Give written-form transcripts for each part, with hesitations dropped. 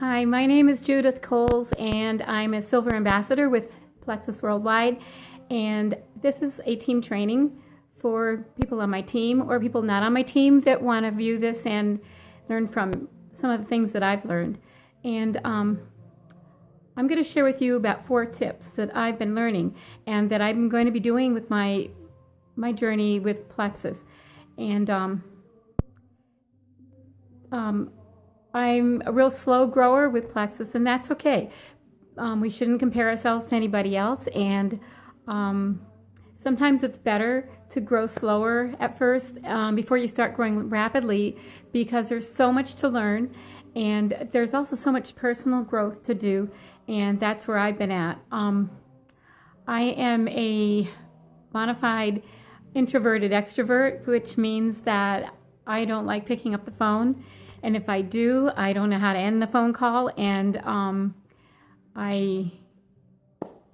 Hi, my name is Judith Coles, and I'm a Silver Ambassador with Plexus Worldwide. And this is a team training for people on my team or people not on my team that want to view this and learn from some of the things that I've learned. And I'm going to share with you about 4 tips that I've been learning and that I'm going to be doing with my journey with Plexus. And I'm a real slow grower with Plexus, and that's okay. We shouldn't compare ourselves to anybody else, and sometimes it's better to grow slower at first before you start growing rapidly, because there's so much to learn, and there's also so much personal growth to do, and that's where I've been at. I am a bona fide introverted extrovert, which means that I don't like picking up the phone. And if I do, I don't know how to end the phone call. And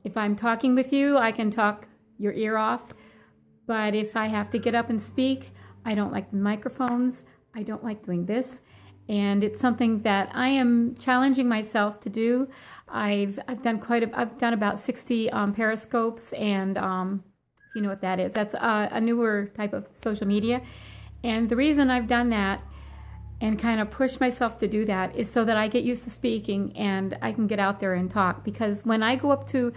if I'm talking with you, I can talk your ear off. But if I have to get up and speak, I don't like the microphones. I don't like doing this. And it's something that I am challenging myself to do. I've done about 60 periscopes, and you know what that is. That's a newer type of social media. And the reason I've done that and kind of push myself to do that is so that I get used to speaking and I can get out there and talk. Because when I go up to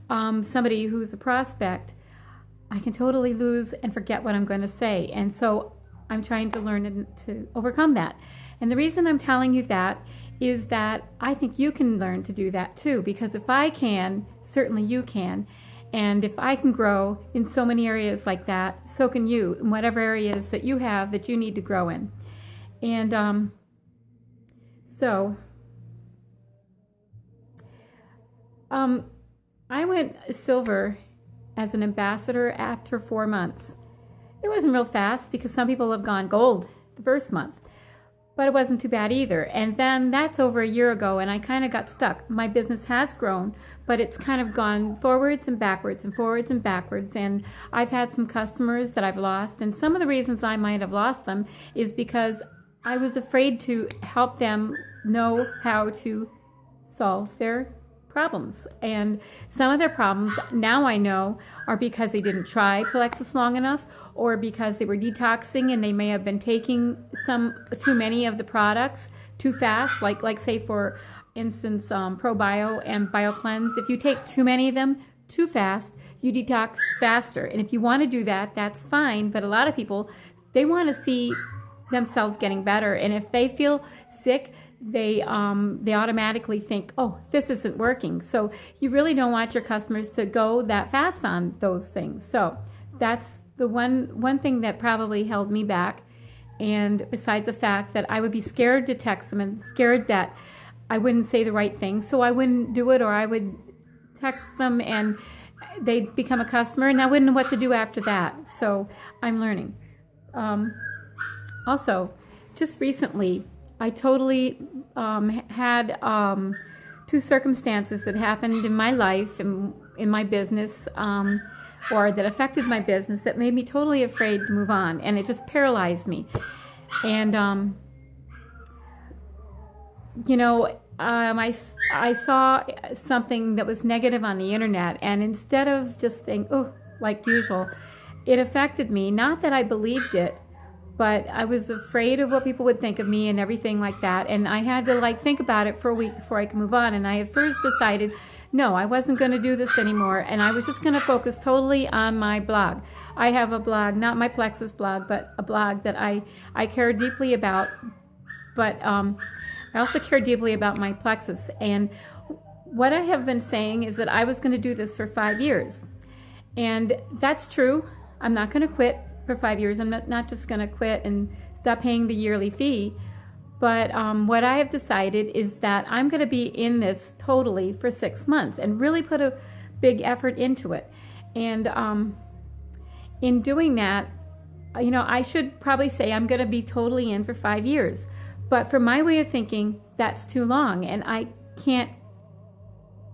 somebody who's a prospect, I can totally lose and forget what I'm going to say. And so I'm trying to learn to overcome that. And the reason I'm telling you that is that I think you can learn to do that too. Because if I can, certainly you can. And if I can grow in so many areas like that, so can you, in whatever areas that you have that you need to grow in. And I went silver as an ambassador after 4 months. It wasn't real fast because some people have gone gold the first month, but it wasn't too bad either. And then that's over a year ago, and I kind of got stuck. My business has grown, but it's kind of gone forwards and backwards and forwards and backwards. And I've had some customers that I've lost, and some of the reasons I might have lost them is because I was afraid to help them know how to solve their problems. And some of their problems, now I know, are because they didn't try Plexus long enough, or because they were detoxing and they may have been taking too many of the products too fast, like say for instance ProBio and BioCleanse. If you take too many of them too fast, you detox faster. And if you want to do that, that's fine. But a lot of people, they want to see themselves getting better, and if they feel sick, they automatically think, oh, this isn't working. So you really don't want your customers to go that fast on those things. So that's the one thing that probably held me back. And besides the fact that I would be scared to text them and scared that I wouldn't say the right thing, so I wouldn't do it, or I would text them and they'd become a customer and I wouldn't know what to do after that. So I'm learning. Also, just recently, I totally had 2 circumstances that happened in my life and in my business, or that affected my business, that made me totally afraid to move on, and it just paralyzed me. And I saw something that was negative on the internet, and instead of just saying, oh, like usual, it affected me. Not that I believed it, but I was afraid of what people would think of me and everything like that. And I had to think about it for a week before I could move on. And I had first decided, no, I wasn't going to do this anymore. And I was just going to focus totally on my blog. I have a blog, not my Plexus blog, but a blog that I care deeply about. But I also care deeply about my Plexus. And what I have been saying is that I was going to do this for 5 years. And that's true. I'm not going to quit for 5 years. I'm not just going to quit and stop paying the yearly fee. But what I have decided is that I'm going to be in this totally for 6 months and really put a big effort into it. And in doing that, I should probably say I'm going to be totally in for 5 years. But for my way of thinking, that's too long, and I can't.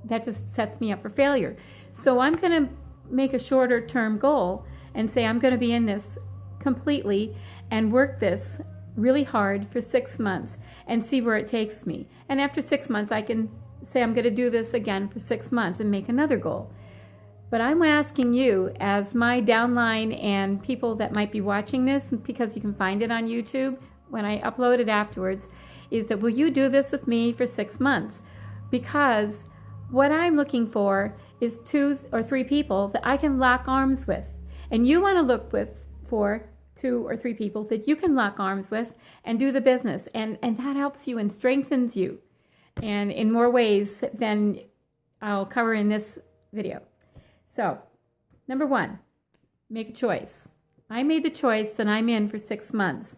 That just sets me up for failure. So I'm going to make a shorter term goal and say I'm going to be in this completely and work this really hard for 6 months and see where it takes me. And after 6 months, I can say I'm going to do this again for 6 months and make another goal. But I'm asking you, as my downline and people that might be watching this, because you can find it on YouTube when I upload it afterwards, is that will you do this with me for 6 months? Because what I'm looking for is 2 or 3 people that I can lock arms with. And you want to look for 2 or 3 people that you can lock arms with and do the business. And that helps you and strengthens you. And in more ways than I'll cover in this video. So, number 1, make a choice. I made the choice and I'm in for 6 months.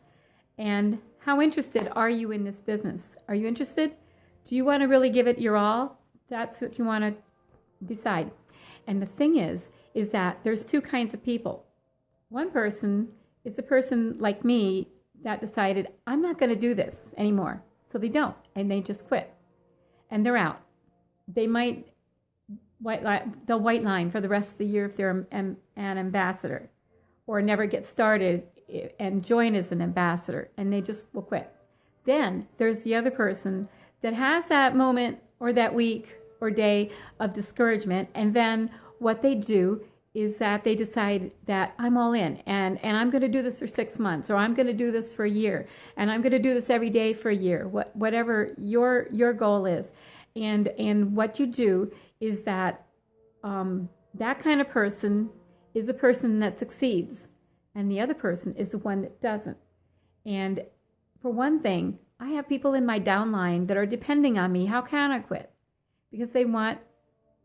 And how interested are you in this business? Are you interested? Do you want to really give it your all? That's what you want to decide. And the thing is that there's 2 kinds of people. One person is the person like me that decided, I'm not going to do this anymore. So they don't, and they just quit. And they're out. They might they'll white line for the rest of the year if they're an ambassador, or never get started and join as an ambassador, and they just will quit. Then there's the other person that has that moment or that week or day of discouragement, and then what they do is that they decide that I'm all in, and I'm going to do this for 6 months, or I'm going to do this for a year, and I'm going to do this every day for a year, whatever your goal is. And what you do is that that kind of person is a person that succeeds, and the other person is the one that doesn't. And for one thing, I have people in my downline that are depending on me. How can I quit? Because they want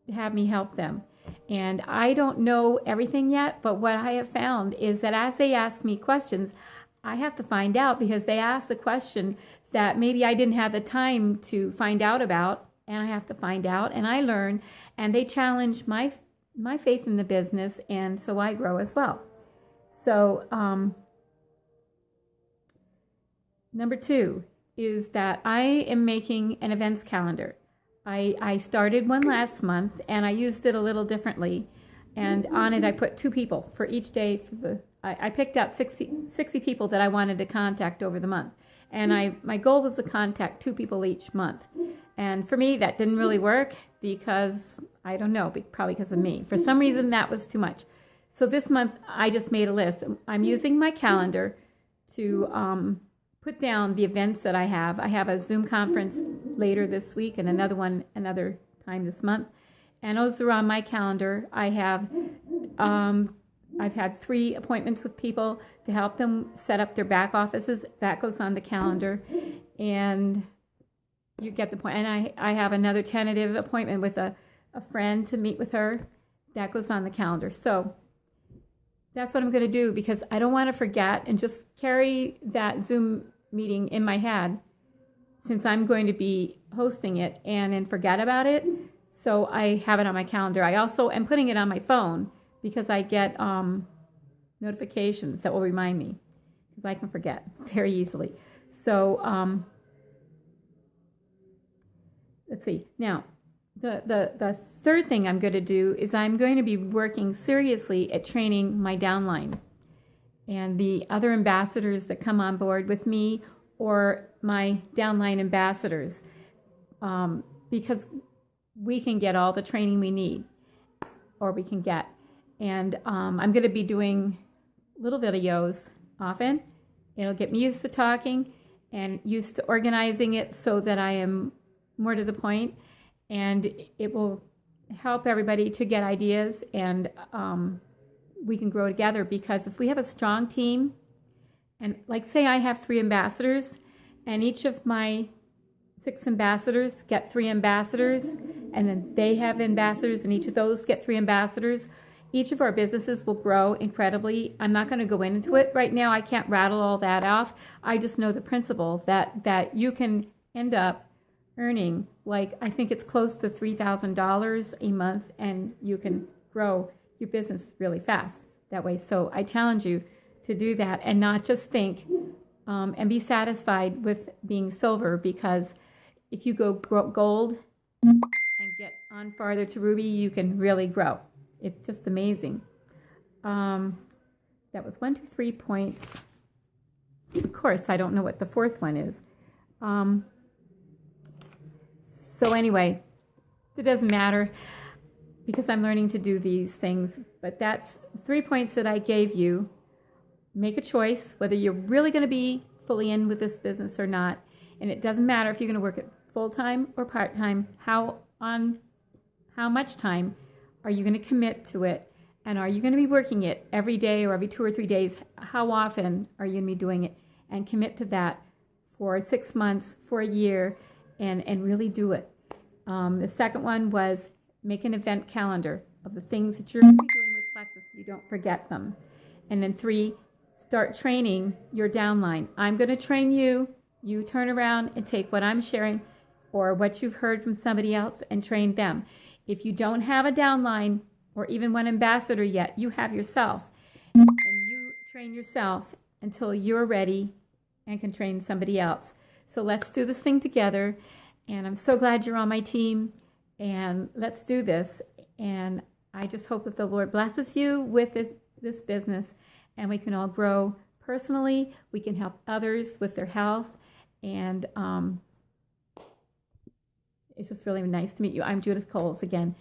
to have me help them. And I don't know everything yet, but what I have found is that as they ask me questions, I have to find out, because they ask the question that maybe I didn't have the time to find out about, and I have to find out, and I learn, and they challenge my faith in the business, and so I grow as well. So number 2 is that I am making an events calendar. I started one last month, and I used it a little differently, and on it I put 2 people for each day. I picked out 60 people that I wanted to contact over the month, and my goal was to contact 2 people each month. And for me, that didn't really work because, I don't know, probably because of me. For some reason, that was too much. So this month, I just made a list. I'm using my calendar to put down the events that I have. I have a Zoom conference later this week and another one another time this month. And those are on my calendar. I've had 3 appointments with people to help them set up their back offices. That goes on the calendar. And you get the point. And I have another tentative appointment with a friend to meet with her. That goes on the calendar. So that's what I'm going to do, because I don't want to forget and just carry that Zoom meeting in my head, since I'm going to be hosting it, and then forget about it. So I have it on my calendar. I also am putting it on my phone because I get notifications that will remind me, because I can forget very easily. So let's see. Now, the third thing I'm going to do is I'm going to be working seriously at training my downline and the other ambassadors that come on board with me, or my downline ambassadors, because we can get all the training we need, or we can get. And I'm going to be doing little videos often. It'll get me used to talking and used to organizing it so that I am more to the point, and it will help everybody to get ideas, and we can grow together. Because if we have a strong team, and like say I have 3 ambassadors, and each of my 6 ambassadors get 3 ambassadors, and then they have ambassadors, and each of those get 3 ambassadors, each of our businesses will grow incredibly. I'm not going to go into it right now. I can't rattle all that off. I just know the principle that you can end up earning, like, I think it's close to $3,000 a month, and you can grow your business really fast that way. So I challenge you to do that, and not just think and be satisfied with being silver, because if you go gold and get on farther to ruby, you can really grow. It's just amazing. That was 1, 2, 3 points. Of course, I don't know what the fourth one is. So anyway, it doesn't matter because I'm learning to do these things. But that's 3 points that I gave you. Make a choice whether you're really going to be fully in with this business or not. And it doesn't matter if you're going to work it full-time or part-time. How much time are you going to commit to it? And are you going to be working it every day or every 2 or 3 days? How often are you going to be doing it? And commit to that for 6 months, for a year, and really do it. The second one was make an event calendar of the things that you're going to be doing with Plexus so you don't forget them. And then 3, start training your downline. I'm going to train you. You turn around and take what I'm sharing or what you've heard from somebody else and train them. If you don't have a downline or even one ambassador yet, you have yourself. And you train yourself until you're ready and can train somebody else. So let's do this thing together. And I'm so glad you're on my team. And let's do this. And I just hope that the Lord blesses you with this business and we can all grow personally. We can help others with their health. And it's just really nice to meet you. I'm Judith Coles again.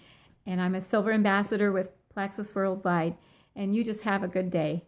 And I'm a Silver Ambassador with Plexus Worldwide. And you just have a good day.